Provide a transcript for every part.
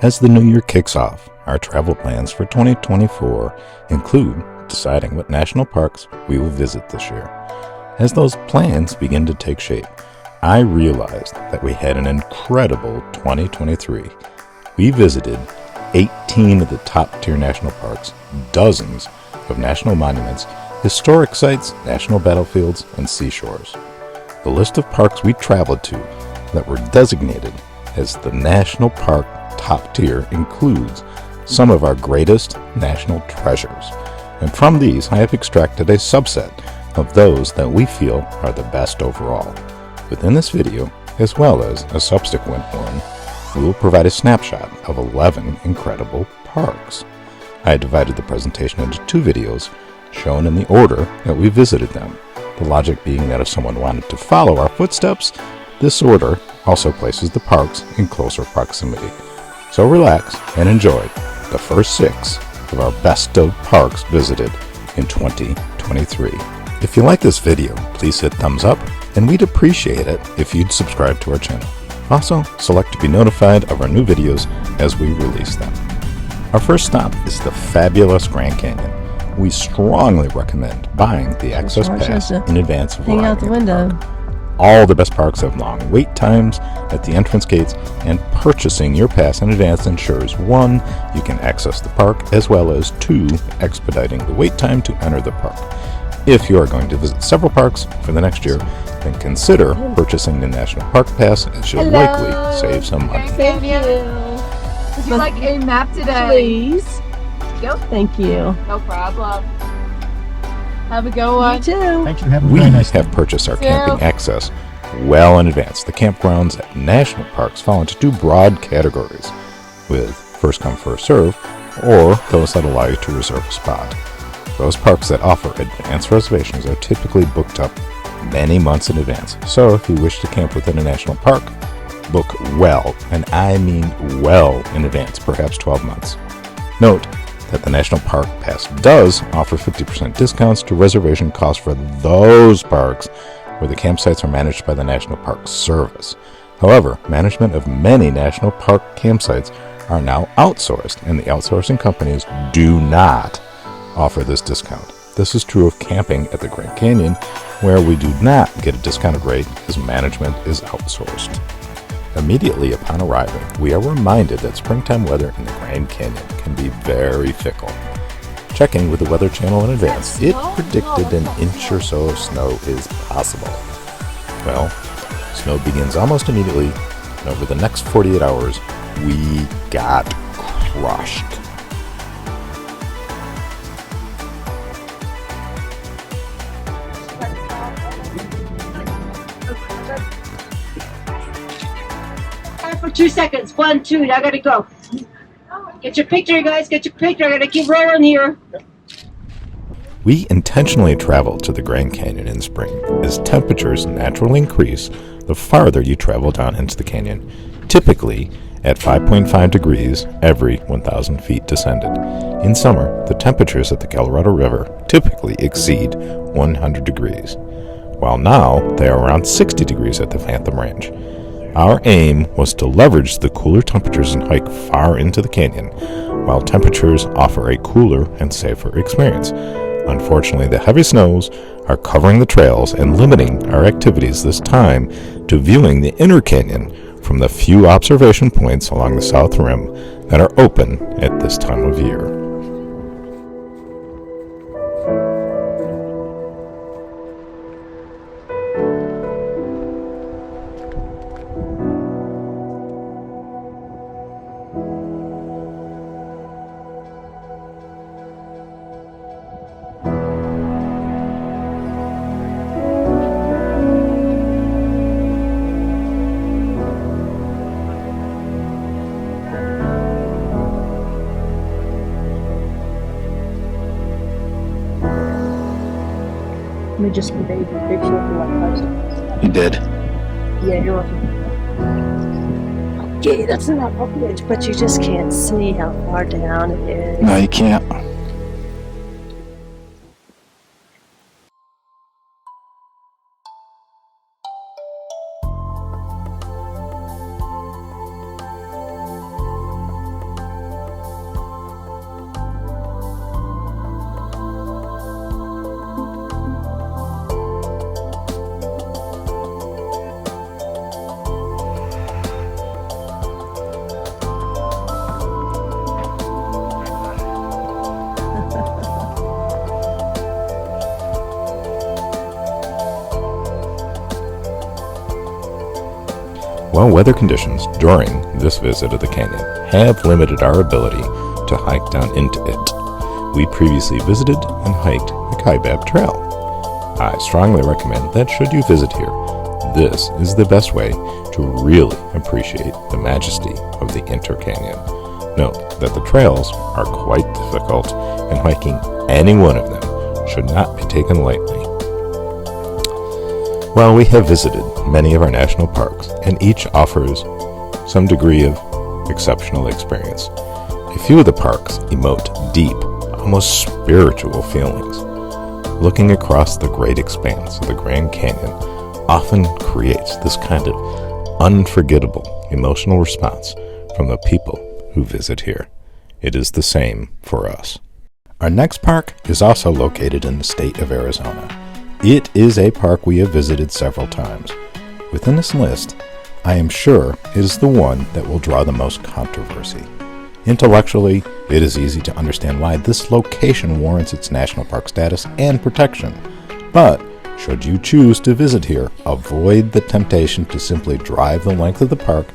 As the new year kicks off, our travel plans for 2024 include deciding what national parks we will visit this year. As those plans begin to take shape, I realized that we had an incredible 2023. We visited 18 of the top-tier national parks, dozens of national monuments, historic sites, national battlefields, and seashores. The list of parks we traveled to that were designated as the national park top tier includes some of our greatest national treasures. And from these, I have extracted a subset of those that we feel are the best overall. Within this video, as well as a subsequent one, we will provide a snapshot of 11 incredible parks. I divided the presentation into two videos, shown in the order that we visited them. The logic being that if someone wanted to follow our footsteps, this order also places the parks in closer proximity. So relax and enjoy the first 6 of our best of parks visited in 2023. If you like this video, please hit thumbs up, and we'd appreciate it if you'd subscribe to our channel. Also, select to be notified of our new videos as we release them. Our first stop is the fabulous Grand Canyon. We strongly recommend buying the access pass in advance of hang out the window. All the best parks have long wait times at the entrance gates, and purchasing your pass in advance ensures 1, you can access the park, as well as 2, expediting the wait time to enter the park. If you are going to visit several parks for the next year, then consider purchasing the National Park Pass, as you'll likely save some money. Thank you. Would you like a map today? Please. Go. Thank you. No problem. Have a good one. You too. Thank you. Have a We very nice day. have purchased our camping access well in advance. The campgrounds at national parks fall into 2 broad categories, with first come first serve, or those that allow you to reserve a spot. Those parks that offer advance reservations are typically booked up many months in advance. So if you wish to camp within a national park, book well, and I mean well in advance, perhaps 12 months. Note that the National Park Pass does offer 50% discounts to reservation costs for those parks where the campsites are managed by the National Park Service. However, management of many national park campsites are now outsourced, and the outsourcing companies do not offer this discount. This is true of camping at the Grand Canyon, where we do not get a discounted rate as management is outsourced. Immediately upon arriving, we are reminded that springtime weather in the Grand Canyon can be very fickle. Checking with the Weather Channel in advance, it predicted an inch or so of snow is possible. Well, snow begins almost immediately, and over the next 48 hours, we got crushed. For 2 seconds. 1, 2, I gotta go. Get your picture, guys. Get your picture. I gotta keep rolling here. We intentionally travel to the Grand Canyon in spring, as temperatures naturally increase the farther you travel down into the canyon, typically at 5.5 degrees every 1,000 feet descended. In summer, the temperatures at the Colorado River typically exceed 100 degrees, while now they are around 60 degrees at the Phantom Range. Our aim was to leverage the cooler temperatures and hike far into the canyon, while temperatures offer a cooler and safer experience. Unfortunately, the heavy snows are covering the trails and limiting our activities this time to viewing the inner canyon from the few observation points along the south rim that are open at this time of year. Let me just convey the picture of what person. You did. Yeah, you're welcome. Okay, that's enough footage, but you just can't see how far down it is. No, you can't. While weather conditions during this visit of the canyon have limited our ability to hike down into it, we previously visited and hiked the Kaibab Trail. I strongly recommend that should you visit here, this is the best way to really appreciate the majesty of the Intercanyon. Note that the trails are quite difficult, and hiking any one of them should not be taken lightly. While we have visited many of our national parks, and each offers some degree of exceptional experience, a few of the parks emote deep, almost spiritual feelings. Looking across the great expanse of the Grand Canyon often creates this kind of unforgettable emotional response from the people who visit here. It is the same for us. Our next park is also located in the state of Arizona. It is a park we have visited several times. Within this list, I am sure it is the one that will draw the most controversy. Intellectually, it is easy to understand why this location warrants its national park status and protection. But should you choose to visit here, avoid the temptation to simply drive the length of the park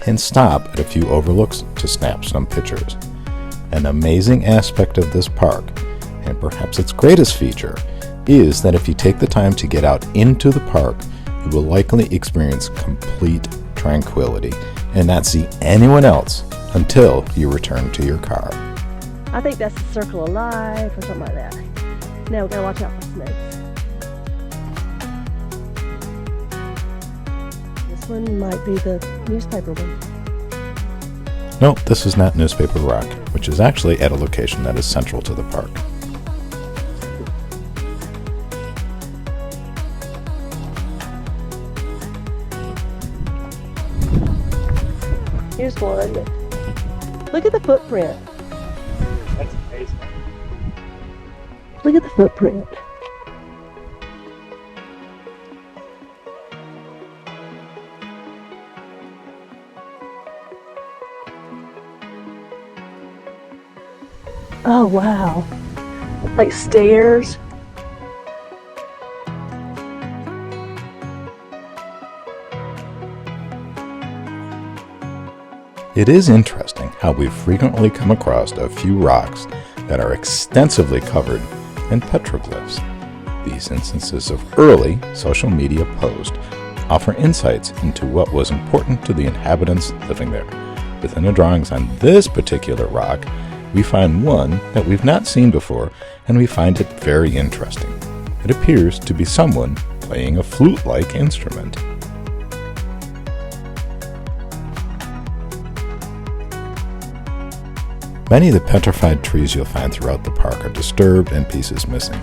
and stop at a few overlooks to snap some pictures. An amazing aspect of this park, and perhaps its greatest feature, is that if you take the time to get out into the park, you will likely experience complete tranquility and not see anyone else until you return to your car. I think that's the circle of life or something like that. Now we gotta watch out for snakes. This one might be the newspaper one. No, this is not Newspaper Rock, which is actually at a location that is central to the park. Here's one. Look at the footprint. That's amazing. Look at the footprint. Oh wow. Like stairs. It is interesting how we frequently come across a few rocks that are extensively covered in petroglyphs. These instances of early social media posts offer insights into what was important to the inhabitants living there. Within the drawings on this particular rock, we find one that we've not seen before, and we find it very interesting. It appears to be someone playing a flute-like instrument. Many of the petrified trees you'll find throughout the park are disturbed and pieces missing,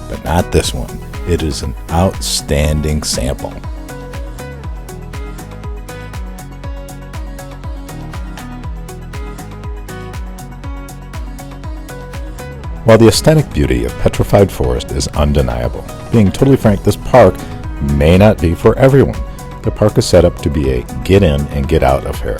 but not this one. It is an outstanding sample. While the aesthetic beauty of Petrified Forest is undeniable, being totally frank, this park may not be for everyone. The park is set up to be a get in and get out affair.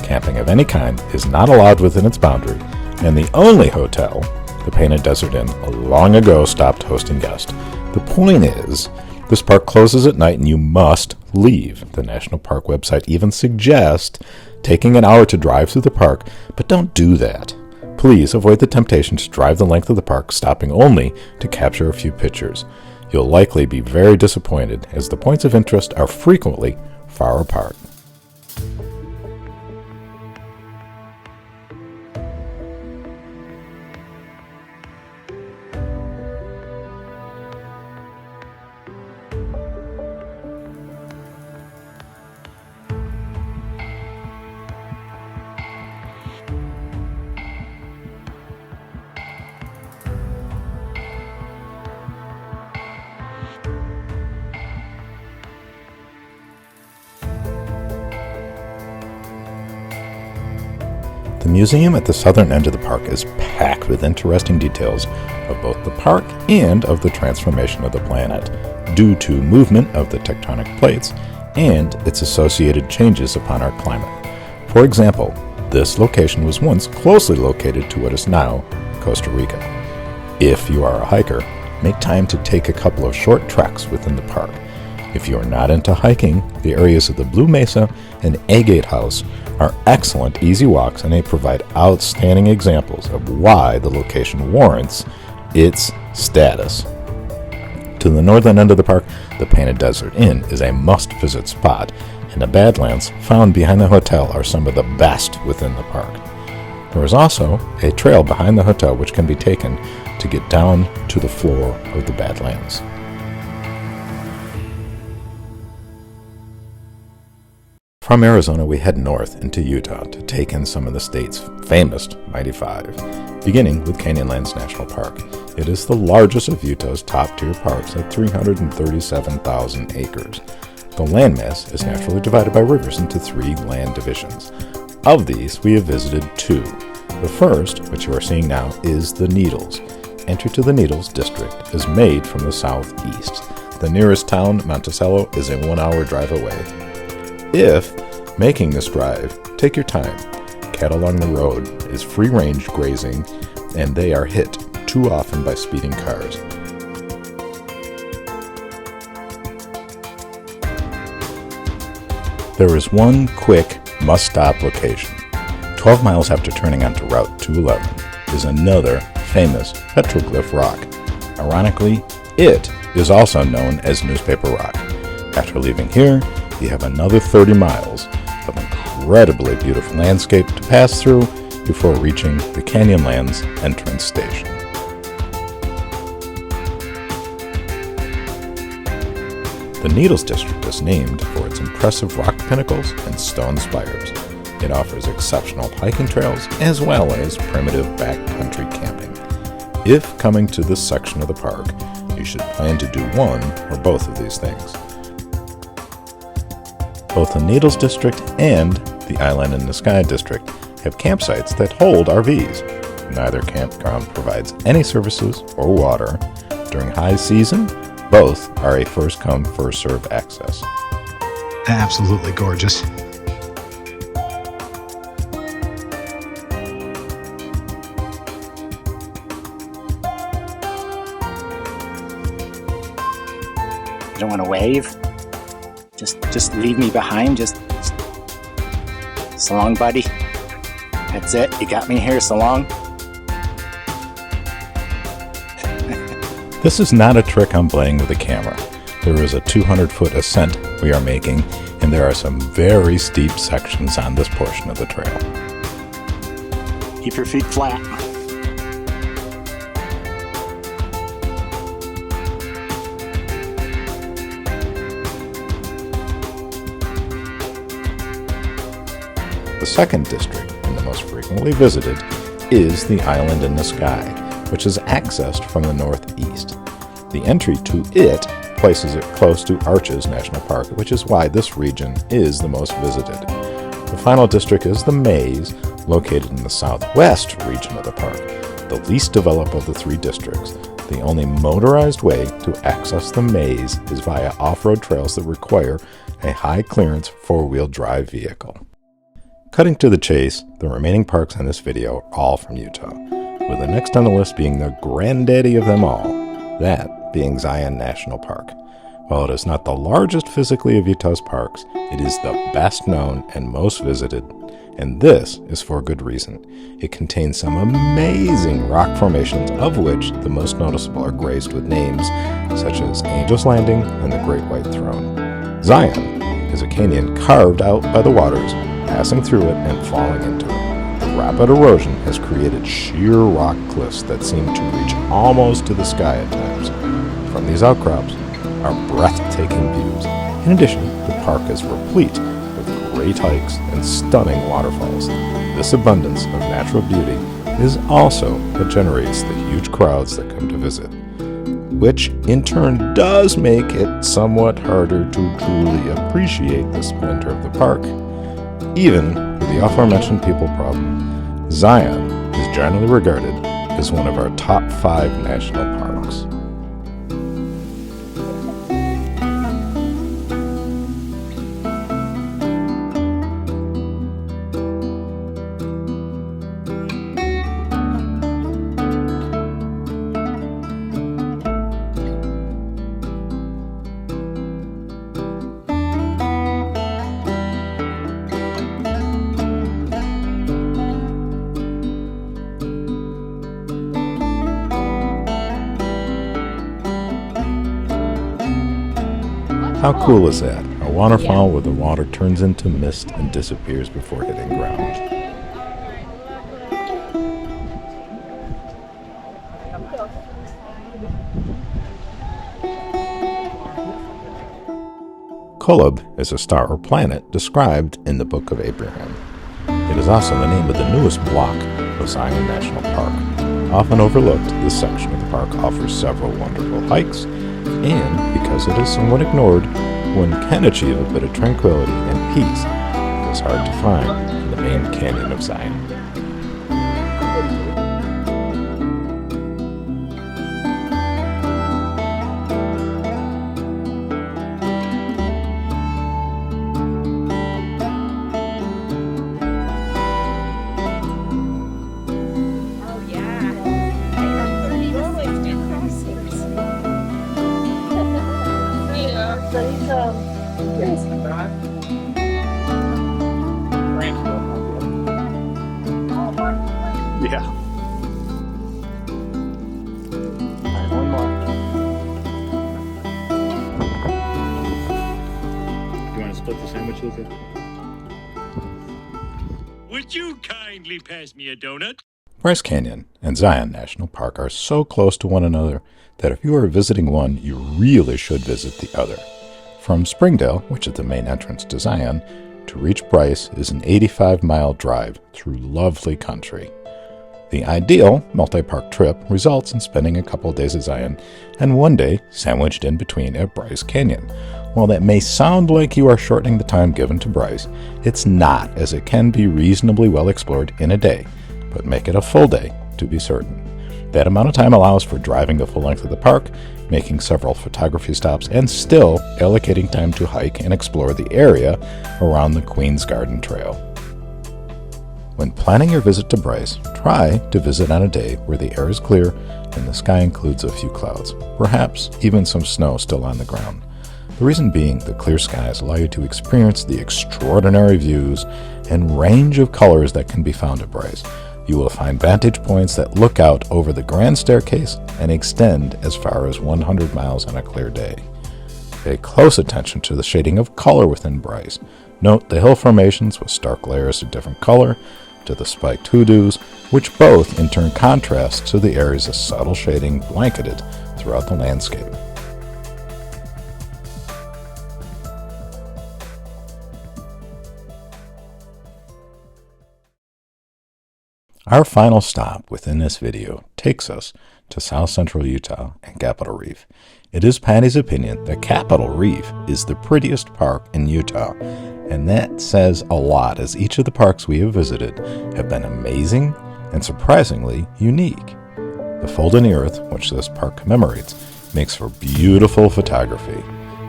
Camping of any kind is not allowed within its boundary, and the only hotel, the Painted Desert Inn, long ago stopped hosting guests. The point is, this park closes at night and you must leave. The National Park website even suggests taking an hour to drive through the park, but don't do that. Please avoid the temptation to drive the length of the park, stopping only to capture a few pictures. You'll likely be very disappointed, as the points of interest are frequently far apart. The museum at the southern end of the park is packed with interesting details of both the park and of the transformation of the planet due to movement of the tectonic plates and its associated changes upon our climate. For example, this location was once closely located to what is now Costa Rica. If you are a hiker, make time to take a couple of short treks within the park. If you are not into hiking, the areas of the Blue Mesa and Agate House are excellent easy walks, and they provide outstanding examples of why the location warrants its status. To the northern end of the park, the Painted Desert Inn is a must-visit spot, and the Badlands found behind the hotel are some of the best within the park. There is also a trail behind the hotel which can be taken to get down to the floor of the Badlands. From Arizona, we head north into Utah to take in some of the state's famous Mighty Five, beginning with Canyonlands National Park. It is the largest of Utah's top-tier parks at 337,000 acres. The landmass is naturally divided by rivers into 3 land divisions. Of these, we have visited 2. The first, which you are seeing now, is the Needles. Entry to the Needles district is made from the southeast. The nearest town, Monticello, is a 1-hour drive away. If making this drive, take your time. Cattle along the road is free-range grazing, and they are hit too often by speeding cars. There is one quick must-stop location. 12 miles after turning onto Route 211 is another famous petroglyph rock. Ironically, it is also known as Newspaper Rock. After leaving here, you have another 30 miles of incredibly beautiful landscape to pass through before reaching the Canyonlands entrance station. The Needles District is named for its impressive rock pinnacles and stone spires. It offers exceptional hiking trails as well as primitive backcountry camping. If coming to this section of the park, you should plan to do one or both of these things. Both the Needles District and the Island in the Sky District have campsites that hold RVs. Neither campground provides any services or water. During high season, both are a first-come, first-served access. Absolutely gorgeous. You don't want to wave? Just leave me behind. Just so long, buddy. That's it. You got me here. So long. This is not a trick I'm playing with a camera. There is a 200-foot ascent we are making, and there are some very steep sections on this portion of the trail. Keep your feet flat. The second district, and the most frequently visited, is the Island in the Sky, which is accessed from the northeast. The entry to it places it close to Arches National Park, which is why this region is the most visited. The final district is the Maze, located in the southwest region of the park, the least developed of the 3 districts. The only motorized way to access the Maze is via off-road trails that require a high-clearance 4-wheel drive vehicle. Cutting to the chase, the remaining parks in this video are all from Utah, with the next on the list being the granddaddy of them all, that being Zion National Park. While it is not the largest physically of Utah's parks, it is the best known and most visited, and this is for good reason. It contains some amazing rock formations, of which the most noticeable are graced with names such as Angel's Landing and the Great White Throne. Zion is a canyon carved out by the waters, passing through it and falling into it. The rapid erosion has created sheer rock cliffs that seem to reach almost to the sky at times. From these outcrops are breathtaking views. In addition, the park is replete with great hikes and stunning waterfalls. This abundance of natural beauty is also what generates the huge crowds that come to visit, which in turn does make it somewhat harder to truly appreciate the splendor of the park. Even with the aforementioned people problem, Zion is generally regarded as one of our top 5 national parks. How cool is that? A waterfall where the water turns into mist and disappears before hitting ground. Kolob is a star or planet described in the Book of Abraham. It is also the name of the newest block of Zion National Park. Often overlooked, this section of the park offers several wonderful hikes, and because it is somewhat ignored, one can achieve a bit of tranquility and peace that is hard to find in the main canyon of Zion. Yeah. Alright, one more. Do you want to split the sandwich, Luther? Would you kindly pass me a donut? Bryce Canyon and Zion National Park are so close to one another that if you are visiting one, you really should visit the other. From Springdale, which is the main entrance to Zion, to reach Bryce is an 85-mile drive through lovely country. The ideal multi-park trip results in spending a couple of days at Zion and one day sandwiched in between at Bryce Canyon. While that may sound like you are shortening the time given to Bryce, it's not, as it can be reasonably well explored in a day, but make it a full day to be certain. That amount of time allows for driving the full length of the park, making several photography stops, and still allocating time to hike and explore the area around the Queen's Garden Trail. When planning your visit to Bryce, try to visit on a day where the air is clear and the sky includes a few clouds, perhaps even some snow still on the ground. The reason being, the clear skies allow you to experience the extraordinary views and range of colors that can be found at Bryce. You will find vantage points that look out over the Grand Staircase and extend as far as 100 miles on a clear day. Pay close attention to the shading of color within Bryce. Note the hill formations with stark layers of different color, to the spiked hoodoos, which both in turn contrast to the areas of subtle shading blanketed throughout the landscape. Our final stop within this video takes us to South Central Utah and Capitol Reef. It is Patty's opinion that Capitol Reef is the prettiest park in Utah, and that says a lot, as each of the parks we have visited have been amazing and surprisingly unique. The fold in the earth, which this park commemorates, makes for beautiful photography.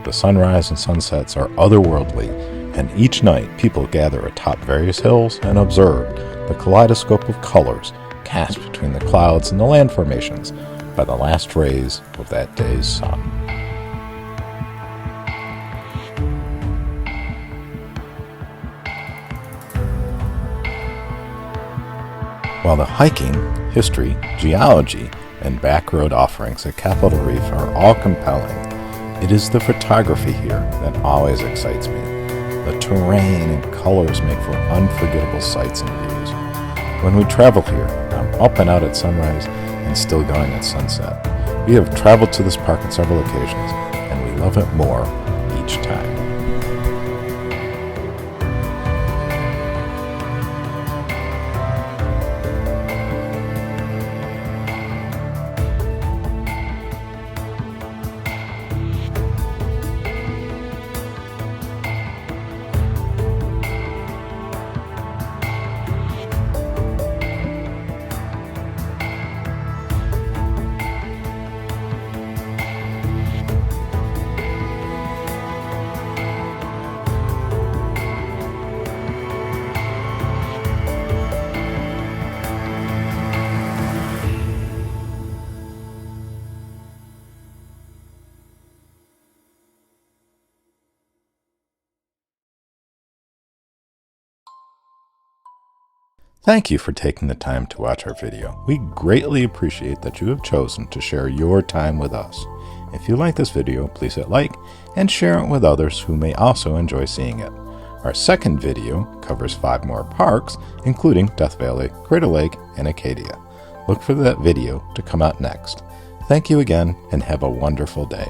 The sunrise and sunsets are otherworldly, and each night people gather atop various hills and observe the kaleidoscope of colors cast between the clouds and the land formations by the last rays of that day's sun. While the hiking, history, geology, and backroad offerings at Capitol Reef are all compelling, it is the photography here that always excites me. The terrain and colors make for unforgettable sights and views. When we travel here, I'm up and out at sunrise and still going at sunset. We have traveled to this park on several occasions, and we love it more each time. Thank you for taking the time to watch our video. We greatly appreciate that you have chosen to share your time with us. If you like this video, please hit like and share it with others who may also enjoy seeing it. Our second video covers 5 more parks, including Death Valley, Crater Lake, and Acadia. Look for that video to come out next. Thank you again, and have a wonderful day.